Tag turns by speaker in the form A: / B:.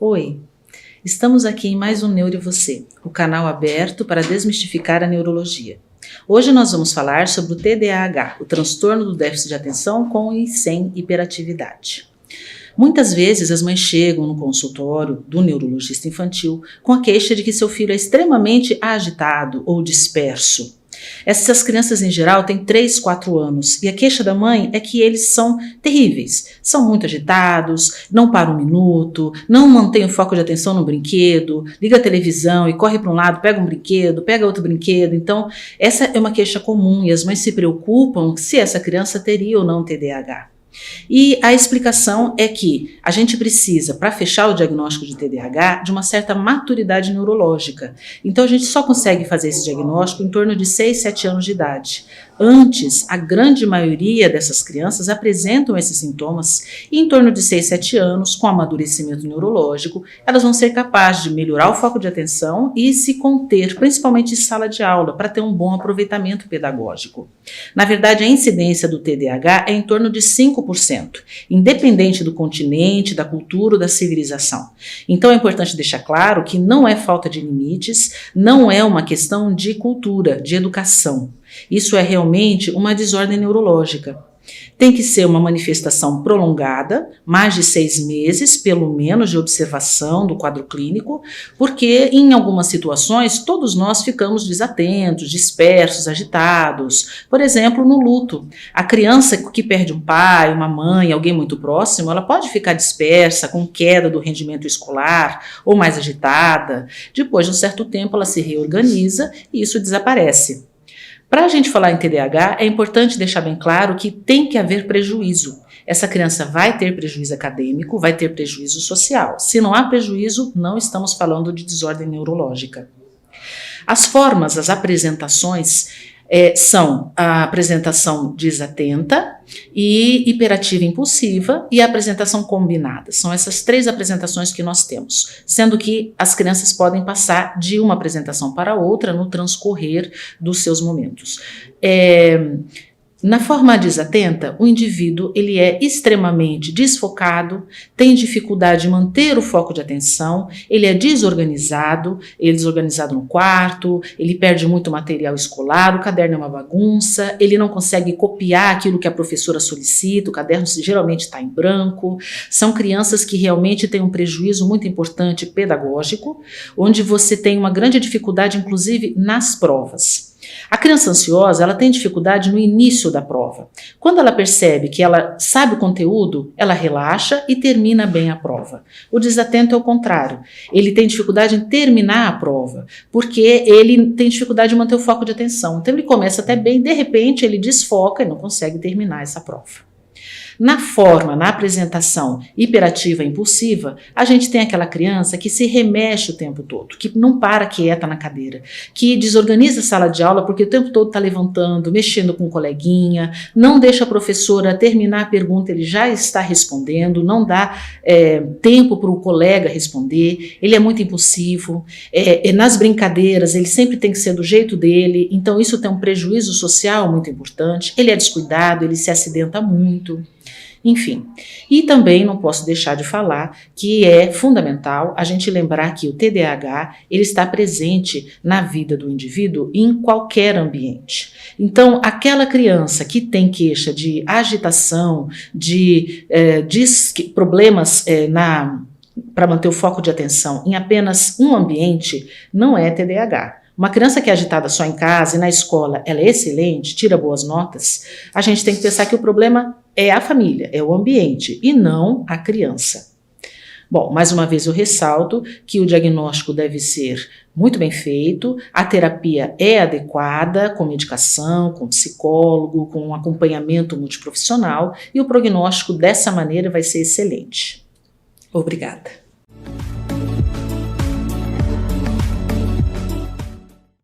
A: Oi, estamos aqui em mais um Neuro e Você, o canal aberto para desmistificar a neurologia. Hoje nós vamos falar sobre o TDAH, o transtorno do déficit de atenção com e sem hiperatividade. Muitas vezes as mães chegam no consultório do neurologista infantil com a queixa de que seu filho é extremamente agitado ou disperso. Essas crianças em geral têm 3, 4 anos e a queixa da mãe é que eles são terríveis, são muito agitados, não param um minuto, não mantêm o foco de atenção no brinquedo, liga a televisão e corre para um lado, pega um brinquedo, pega outro brinquedo. Então essa é uma queixa comum e as mães se preocupam se essa criança teria ou não TDAH. E a explicação é que a gente precisa, para fechar o diagnóstico de TDAH, de uma certa maturidade neurológica. Então a gente só consegue fazer esse diagnóstico em torno de 6, 7 anos de idade. Antes, a grande maioria dessas crianças apresentam esses sintomas e em torno de 6, 7 anos, com amadurecimento neurológico, elas vão ser capazes de melhorar o foco de atenção e se conter, principalmente em sala de aula, para ter um bom aproveitamento pedagógico. Na verdade, a incidência do TDAH é em torno de 5%, independente do continente, da cultura ou da civilização. Então é importante deixar claro que não é falta de limites, não é uma questão de cultura, de educação. Isso é realmente uma desordem neurológica. Tem que ser uma manifestação prolongada, mais de 6 meses, pelo menos, de observação do quadro clínico, porque em algumas situações todos nós ficamos desatentos, dispersos, agitados. Por exemplo, no luto. A criança que perde um pai, uma mãe, alguém muito próximo, ela pode ficar dispersa, com queda do rendimento escolar ou mais agitada. Depois de um certo tempo ela se reorganiza e isso desaparece. Para a gente falar em TDAH, é importante deixar bem claro que tem que haver prejuízo. Essa criança vai ter prejuízo acadêmico, vai ter prejuízo social. Se não há prejuízo, não estamos falando de desordem neurológica. As formas, as apresentações são a apresentação desatenta e hiperativa impulsiva e a apresentação combinada. São essas 3 apresentações que nós temos, sendo que as crianças podem passar de uma apresentação para outra no transcorrer dos seus momentos. Na forma desatenta, o indivíduo ele é extremamente desfocado, tem dificuldade de manter o foco de atenção, ele é desorganizado no quarto, ele perde muito material escolar, o caderno é uma bagunça, ele não consegue copiar aquilo que a professora solicita, o caderno geralmente está em branco. São crianças que realmente têm um prejuízo muito importante pedagógico, onde você tem uma grande dificuldade, inclusive, nas provas. A criança ansiosa, ela tem dificuldade no início da prova. Quando ela percebe que ela sabe o conteúdo, ela relaxa e termina bem a prova. O desatento é o contrário. Ele tem dificuldade em terminar a prova, porque ele tem dificuldade de manter o foco de atenção. Então ele começa até bem, de repente ele desfoca e não consegue terminar essa prova. Na forma, na apresentação hiperativa e impulsiva, a gente tem aquela criança que se remexe o tempo todo, que não para quieta na cadeira, que desorganiza a sala de aula porque o tempo todo está levantando, mexendo com um coleguinha, não deixa a professora terminar a pergunta, ele já está respondendo, não dá tempo para o colega responder, ele é muito impulsivo, nas brincadeiras ele sempre tem que ser do jeito dele, então isso tem um prejuízo social muito importante, ele é descuidado, ele se acidenta muito. Enfim, e também não posso deixar de falar que é fundamental a gente lembrar que o TDAH ele está presente na vida do indivíduo em qualquer ambiente. Então, aquela criança que tem queixa de agitação, de problemas para manter o foco de atenção em apenas um ambiente, não é TDAH. Uma criança que é agitada só em casa e na escola ela é excelente, tira boas notas, a gente tem que pensar que o problema é a família, é o ambiente e não a criança. Bom, mais uma vez eu ressalto que o diagnóstico deve ser muito bem feito, a terapia é adequada, com medicação, com psicólogo, com um acompanhamento multiprofissional e o prognóstico dessa maneira vai ser excelente. Obrigada.